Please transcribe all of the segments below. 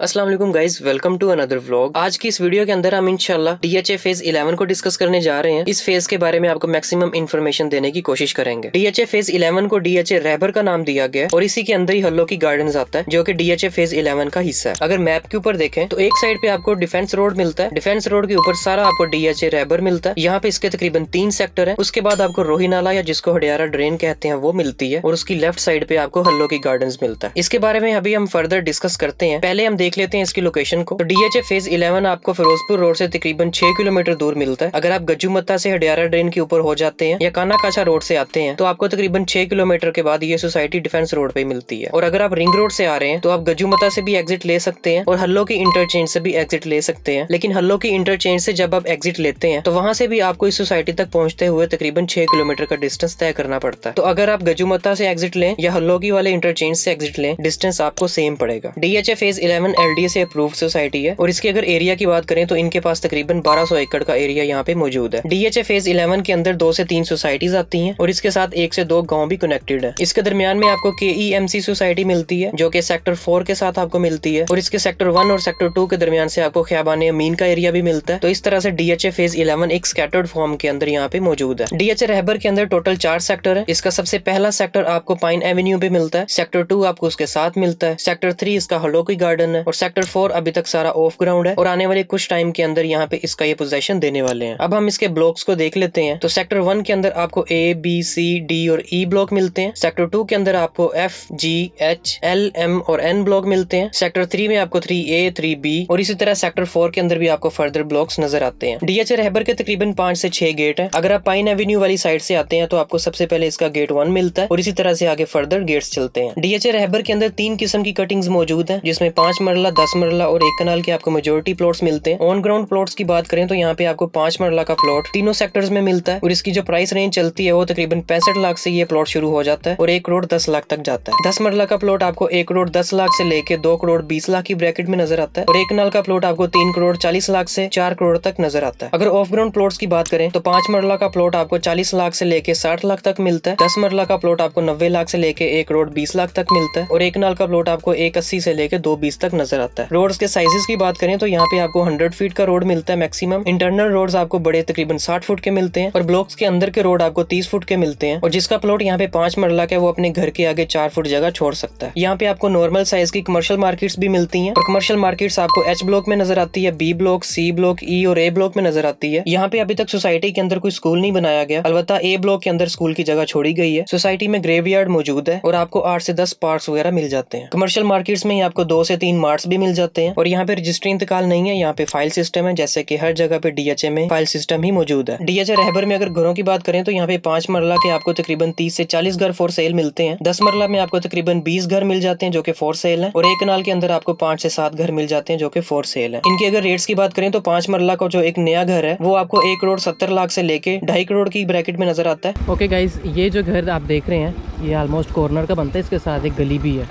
अस्सलाम वालेकुम guys, welcome to another vlog. आज की इस वीडियो के अंदर हम इंशाल्लाह डीएचए फेज 11 को डिस्कस करने जा रहे हैं। इस फेज के बारे में आपको मैक्सिमम इन्फॉर्मेशन देने की कोशिश करेंगे। डीएचए फेज 11 को डीएचए रहबर का नाम दिया गया और इसी के अंदर ही हल्लोकी गार्डन्स आता है जो कि डीएचए फेज 11 का हिस्सा है। अगर मैप के ऊपर देखें तो एक साइड पे आपको डिफेंस रोड मिलता है, डिफेंस रोड के ऊपर सारा आपको डीएचए रहबर मिलता है। यहाँ पे इसके तकरीबन 3 सेक्टर है। उसके बाद आपको रोही नाला या जिसको हडियारा ड्रेन कहते हैं वो मिलती है और उसकी लेफ्ट साइड पे आपको हल्लोकी गार्डन्स मिलता है। इसके बारे में अभी हम फर्दर डिस्कस करते हैं। पहले हम देख लेते हैं इसकी लोकेशन को। तो डीएचए फेज 11 आपको फिरोजपुर रोड से तकरीबन 6 किलोमीटर दूर मिलता है। अगर आप गज्जूमत्ता से हडियारा ड्रेन के ऊपर हो जाते हैं या काना काछा रोड से आते हैं तो आपको तकरीबन 6 किलोमीटर के बाद ये सोसाइटी डिफेंस रोड पे मिलती है। और अगर आप रिंग रोड से आ रहे हैं तो आप गज्जूमत्ता से भी एग्जिट ले सकते हैं और हल्लोकी इंटरचेंज से भी एग्जिट ले सकते हैं। लेकिन हल्लोकी इंटरचेंज से जब आप एग्जिट लेते हैं तो वहां से भी आपको इस सोसाइटी तक पहुंचते हुए तकरीबन 6 किलोमीटर का डिस्टेंस तय करना पड़ता है। तो अगर आप गज्जूमत्ता से एग्जिट लें या हल्लोकी वाले इंटरचेंज से एग्जिट लें, डिस्टेंस आपको सेम पड़ेगा। डीएचए फेज 11 एलडीए से अप्रूव्ड सोसाइटी है और इसके अगर एरिया की बात करें तो इनके पास तकरीबन 1200 एकड़ का एरिया यहाँ पे मौजूद है। डीएचए फेज 11 के अंदर 2 से 3 सोसाइटीज आती हैं और इसके साथ 1 से 2 गांव भी कनेक्टेड है। इसके दरमियान में आपको केईएमसी सोसाइटी मिलती है जो कि सेक्टर 4 के साथ आपको मिलती है और इसके सेक्टर 1 और सेक्टर 2 के दरमियान से आपको ख्याबान अमीन का एरिया भी मिलता है। तो इस तरह से डीएचए फेज 11 एक स्कैटर्ड फॉर्म के अंदर यहाँ पे मौजूद है। डीएचए रहबर के अंदर टोटल 4 सेक्टर है। इसका सबसे पहला सेक्टर आपको पाइन एवेन्यू पे मिलता है, सेक्टर 2 आपको उसके साथ मिलता है, सेक्टर 3 इसका हल्लोकी गार्डन है और सेक्टर 4 अभी तक सारा ऑफ ग्राउंड है और आने वाले कुछ टाइम के अंदर यहाँ पे इसका ये पोजीशन देने वाले हैं। अब हम इसके ब्लॉक्स को देख लेते हैं। तो सेक्टर 1 के अंदर आपको ए बी सी डी और ई ब्लॉक मिलते हैं। सेक्टर 2 के अंदर आपको F G H L M और एन ब्लॉक मिलते हैं। सेक्टर 3 में आपको 3A 3B और इसी तरह सेक्टर 4 के अंदर भी आपको फर्दर ब्लॉक्स नजर आते हैं। डीएचए रहबर के तकरीबन 5 से 6 गेट है। अगर आप पाइन एवेन्यू वाली साइड से आते हैं तो आपको सबसे पहले इसका गेट 1 मिलता है और इसी तरह से आगे फर्दर गेट्स चलते हैं। डीएचए रहबर के अंदर 3 किस्म की कटिंग्स मौजूद है जिसमें 5 मरला, 10 मरला और 1 कनाल के आपको मेजोरिटी प्लॉट्स मिलते हैं। ऑन ग्राउंड प्लॉट्स की बात करें तो यहाँ पे आपको 5 मरला का प्लॉट तीनों सेक्टर्स में मिलता है और इसकी जो प्राइस रेंज चलती है वो तकरीबन 65 लाख से ये प्लॉट शुरू हो जाता है और 1 करोड़ 10 लाख तक जाता है। 10 मरला का प्लॉट आपको 1 करोड़ 10 लाख से लेके 2 करोड़ 20 लाख की ब्रैकेट में नजर आता है और 1 कनाल का प्लॉट आपको 3 करोड़ 40 लाख से 4 करोड़ तक नजर आता है। अगर ऑफ ग्राउंड प्लॉट्स की बात करें तो 5 मरला का प्लॉट आपको 40 लाख से लेके 60 लाख तक मिलता है। 10 मरला का प्लॉट आपको 90 लाख से लेके 1 करोड़ 20 लाख तक मिलता है और 1 कनाल का प्लॉट आपको 180 से लेके 220 तक नजर आता है। रोड्स के साइजेस की बात करें तो यहाँ पे आपको 100 फीट का रोड मिलता है मैक्सिमम। इंटरनल रोड्स आपको बड़े तकरीबन 60 फुट के मिलते हैं और ब्लॉक्स के अंदर के रोड आपको 30 फुट के मिलते हैं और जिसका प्लॉट यहाँ पे 5 मरला का है वो अपने घर के आगे 4 फुट जगह छोड़ सकता है। यहाँ पे आपको नॉर्मल साइज की कमर्शियल मार्केट्स भी मिलती हैं और कमर्शियल मार्केट्स आपको H ब्लॉक में नजर आती है, B block, C block, E और A ब्लॉक में नजर आती है। यहाँ पे अभी तक सोसाइटी के अंदर कोई स्कूल नहीं बनाया गया, अलबत्ता A ब्लॉक के अंदर स्कूल की जगह छोड़ी गई है। सोसाइटी में ग्रेवयार्ड मौजूद है और आपको 8 से 10 पार्क्स वगैरह मिल जाते हैं। कमर्शियल मार्केट्स में आपको 2 से 3 मार्ट्स भी मिल जाते हैं और यहाँ पे रजिस्ट्री इंतकाल नहीं है, यहाँ पे फाइल सिस्टम है जैसे कि हर जगह पे डीएचए में फाइल सिस्टम ही मौजूद है। डीएचए रहबर में अगर घरों की बात करें तो यहाँ पे 5 मरला के आपको तकरीबन 30 से 40 घर फॉर सेल मिलते हैं। 10 मरला में आपको तकरीबन 20 घर मिल जाते हैं जो कि फॉर सेल है और 1 कनाल के अंदर आपको 5 से 7 घर मिल जाते हैं जो कि फॉर सेल है। इनके अगर रेट्स की बात करें तो 5 मरला का जो एक नया घर है वो आपको 1 करोड़ 70 लाख से लेके 2.5 करोड़ की ब्रैकेट में नजर आता है। ओके गाइज, ये जो घर आप देख रहे हैं ये ऑलमोस्ट कॉर्नर का बनता है, इसके साथ एक गली भी है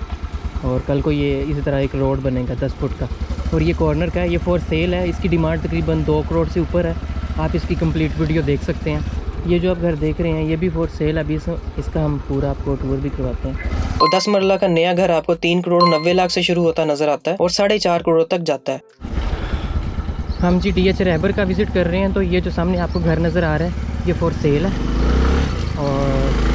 और कल को ये इसी तरह एक रोड बनेगा 10 फुट का और ये कॉर्नर का है, ये फॉर सेल है। इसकी डिमांड तकरीबन 2 करोड़ से ऊपर है। आप इसकी कंप्लीट वीडियो देख सकते हैं। ये जो आप घर देख रहे हैं ये भी फॉर सेल है। अभी इसका हम पूरा आपको टूर भी करवाते हैं। और 10 मरला का नया घर आपको 3 करोड़ 90 लाख से शुरू होता नजर आता है और 4.5 करोड़ तक जाता है। हम जी डीएचए रहबर का विज़िट कर रहे हैं तो ये जो सामने आपको घर नज़र आ रहा है ये फॉर सेल है और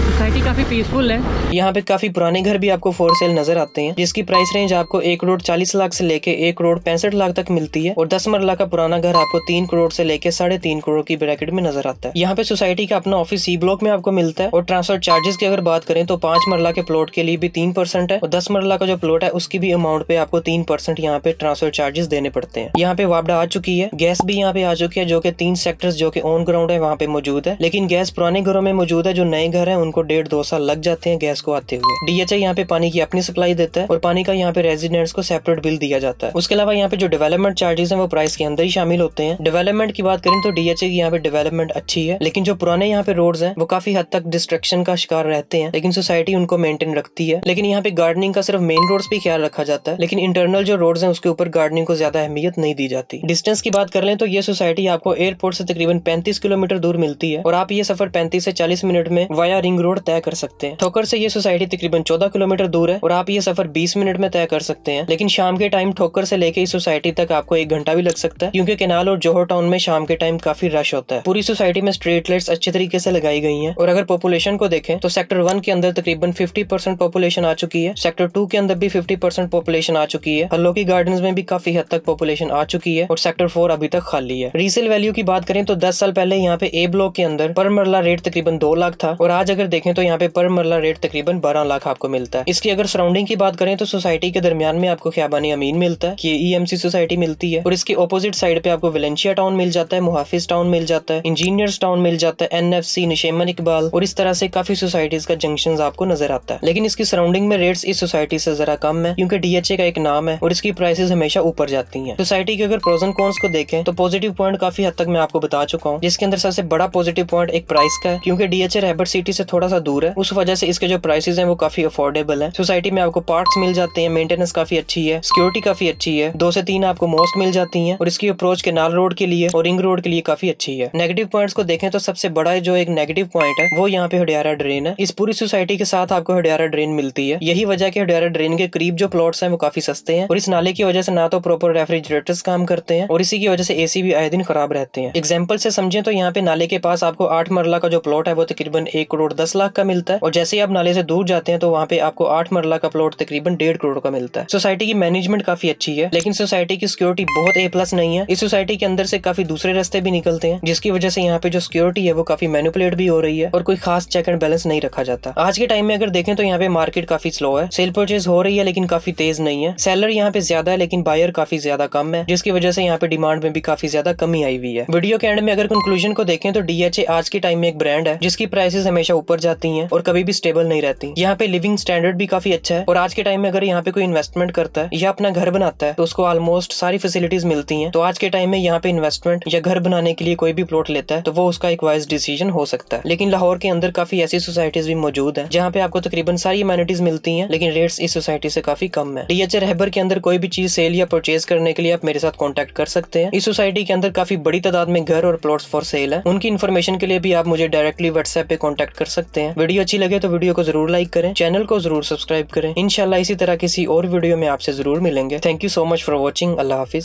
सोसाइटी काफ़ी पीसफुल है। यहाँ पे काफी पुराने घर भी आपको फॉर सेल नजर आते हैं जिसकी प्राइस रेंज आपको 1 करोड़ 40 लाख से लेके 1 करोड़ 65 लाख तक मिलती है और 10 मरला का पुराना घर आपको 3 करोड़ से लेके 3.5 करोड़ की ब्रैकेट में नजर आता है। यहाँ पे सोसाइटी का अपना ऑफिस C ब्लॉक में आपको मिलता है और ट्रांसफर चार्जेस की अगर बात करें तो 5 मरला के प्लॉट के लिए भी 3% है और 10 मरला का जो प्लॉट है उसकी भी अमाउंट पे आपको 3% यहाँ पे ट्रांसफर चार्जेस देने पड़ते हैं। यहाँ पे वापडा आ चुकी है, गैस भी यहाँ पे आ चुकी है जो कि 3 सेक्टर्स जो कि ऑन ग्राउंड है वहाँ पे मौजूद है। लेकिन गैस पुराने घरों में मौजूद है, जो नए घर है उनको 1.5-2 साल लग जाते हैं गैस को आते हुए। डीएचए यहाँ पे पानी की अपनी सप्लाई देता है और पानी का यहाँ पे रेजिडेंट्स को सेपरेट बिल दिया जाता है। उसके अलावा यहाँ पे जो डेवलपमेंट चार्जेस हैं वो प्राइस के अंदर ही शामिल होते हैं। डेवलपमेंट की बात करें तो डीएचए की यहाँ पे डेवलपमेंट अच्छी है, लेकिन जो पुराने यहाँ पे रोड्स हैं वो काफी हद तक डिस्ट्रक्शन का शिकार रहते हैं, लेकिन सोसाइटी उनको मेंटेन रखती है। लेकिन यहाँ पे गार्डनिंग का सिर्फ मेन रोड्स भी ख्याल रखा जाता है, लेकिन इंटरनल जो रोड्स हैं उसके ऊपर गार्डनिंग को ज्यादा अहमियत नहीं दी जाती। डिस्टेंस की बात कर लें तो ये सोसाइटी आपको एयरपोर्ट से तकरीबन 35 किलोमीटर दूर मिलती है और आप ये सफर 35 से 40 मिनट में वाया रिंग रोड तय तय कर सकते हैं। ठोकर से ये सोसाइटी तकरीबन 14 किलोमीटर दूर है और आप ये सफर 20 मिनट में तय कर सकते हैं। लेकिन शाम के टाइम ठोकर से लेके इस सोसाइटी तक आपको 1 घंटा भी लग सकता है, क्योंकि केनाल और जोहर टाउन में शाम के टाइम काफी रश होता है। पूरी सोसाइटी में स्ट्रीट लाइट्स अच्छे तरीके से लगाई गई हैं। और अगर पॉपुलेशन को देखें तो सेक्टर 1 के अंदर तकरीबन 50% पॉपुलेशन आ चुकी है। सेक्टर 2 के अंदर भी 50% पॉपुलेशन आ चुकी है। हल्लोकी गार्डन्स में भी काफी हद तक पॉपुलेशन आ चुकी है और सेक्टर 4 अभी तक खाली है। रीसेल वैल्यू की बात करें तो 10 साल पहले यहाँ पे ए ब्लॉक के अंदर पर मरला रेट तकरीबन 2 लाख था और आज अगर देखें तो यहाँ पे पर मरला रेट तकरीबन 12 लाख आपको मिलता है। इसकी अगर सराउंडिंग की बात करें तो सोसाइटी के दरमियान में आपको ख्याबानी अमीन मिलता है, EMC सोसाइटी मिलती है और इसके ऑपोजिट साइड पे आपको वेलेंशिया टाउन मिल जाता है, मुहाफिज टाउन मिल जाता है, इंजीनियर्स टाउन मिल जाता है, NFC, निशेमन इकबाल और इस तरह से काफी सोसाइटीज का जंक्शन आपको नजर आता है। लेकिन इसकी सराउंडिंग में रेट्स इस सोसाइटी से जरा कम है, क्योंकि DHA का एक नाम है और इसकी प्राइसेस हमेशा ऊपर जाती हैं। सोसाइटी के अगर प्रोज एंड कॉन्स को देखें तो पॉजिटिव पॉइंट काफी हद तक मैं आपको बता चुका हूँ, जिसके अंदर सबसे बड़ा पॉजिटिव पॉइंट एक प्राइस का है, क्योंकि DHA रहबर सिटी से थोड़ा सा दूर है, उस वजह से इसके जो प्राइसेस हैं वो काफी अफोर्डेबल है। सोसाइटी में आपको पार्क्स मिल जाते हैं, मेंटेनेंस काफी अच्छी है, सिक्योरिटी काफी अच्छी है, 2 से 3 आपको मॉस्क मिल जाती हैं और इसकी अप्रोच केनाल रोड के लिए और रिंग रोड के लिए काफी अच्छी है। नेगेटिव पॉइंट्स को देखें तो सबसे बड़ा जो एक नेगेटिव पॉइंट है वो यहाँ पे हडियारा ड्रेन है। इस पूरी सोसाइटी के साथ आपको हडियारा ड्रेन मिलती है। यही वजह कि हडियारा ड्रेन के करीब जो प्लॉट्स हैं वो काफी सस्ते हैं और इस नाले की वजह से ना तो प्रॉपर रेफ्रिजरेटर्स काम करते हैं और इसी की वजह से AC भी आए दिन खराब रहते हैं। एग्जाम्पल से समझें तो यहाँ पे नाले के पास आपको 8 मरला का जो प्लॉट है वो तकरीबन 1 करोड़ 10 लाख का मिलता है और जैसे ही आप नाले से दूर जाते हैं तो वहाँ पे आपको 8 मरला का प्लॉट तकरीबन 1.5 करोड़ का मिलता है। सोसाइटी की मैनेजमेंट काफी अच्छी है, लेकिन सोसाइटी की सिक्योरिटी बहुत A+ नहीं है। इस सोसाइटी के अंदर से काफी दूसरे रास्ते भी निकलते हैं, जिसकी वजह से यहाँ पे जो सिक्योरिटी है वो काफी मैनिपुलेट भी हो रही है और कोई खास चेक एंड बैलेंस नहीं रखा जाता। आज के टाइम में अगर देखें तो यहाँ पे मार्केट काफी स्लो है, सेल परचेज हो रही है लेकिन काफी तेज नहीं है। सेलर यहाँ पे ज्यादा है लेकिन बायर काफी ज्यादा कम है, जिसकी वजह से यहाँ पे डिमांड में भी काफी ज्यादा कमी आई हुई है। वीडियो के एंड में अगर कंक्लूजन को देखें तो DHA आज के टाइम में एक ब्रांड है जिसकी प्राइसेस हमेशा ऊपर जाती हैं और कभी भी स्टेबल नहीं रहती। यहाँ पे लिविंग स्टैंडर्ड भी काफी अच्छा है और आज के टाइम में अगर यहाँ पे कोई इन्वेस्टमेंट करता है या अपना घर बनाता है तो उसको ऑलमोस्ट सारी फैसिलिटीज मिलती हैं। तो आज के टाइम में यहाँ पे इन्वेस्टमेंट या घर बनाने के लिए कोई भी प्लॉट लेता है तो वो उसका एक वाइज डिसीजन हो सकता है। लेकिन लाहौर के अंदर काफी ऐसी सोसाइटीज भी मौजूद है जहाँ पे आपको तकरीबन सारी अमेनिटीज मिलती हैं, लेकिन रेट्स इस सोसाइटी से काफी कम है। DHA रहबर के अंदर कोई भी चीज सेल या परचेज करने के लिए आप मेरे साथ कॉन्टेक्ट कर सकते हैं। इस सोसाइटी के अंदर काफी बड़ी तादाद में घर और प्लॉट्स फॉर सेल है। उनकी इन्फॉर्मेशन के लिए भी आप मुझे डायरेक्टली WhatsApp पे कॉन्टेक्ट कर सकते हैं। वीडियो अच्छी लगे तो वीडियो को जरूर लाइक करें, चैनल को जरूर सब्सक्राइब करें। इंशाल्लाह इसी तरह किसी और वीडियो में आपसे जरूर मिलेंगे। Thank you so much for watching. Allah Hafiz.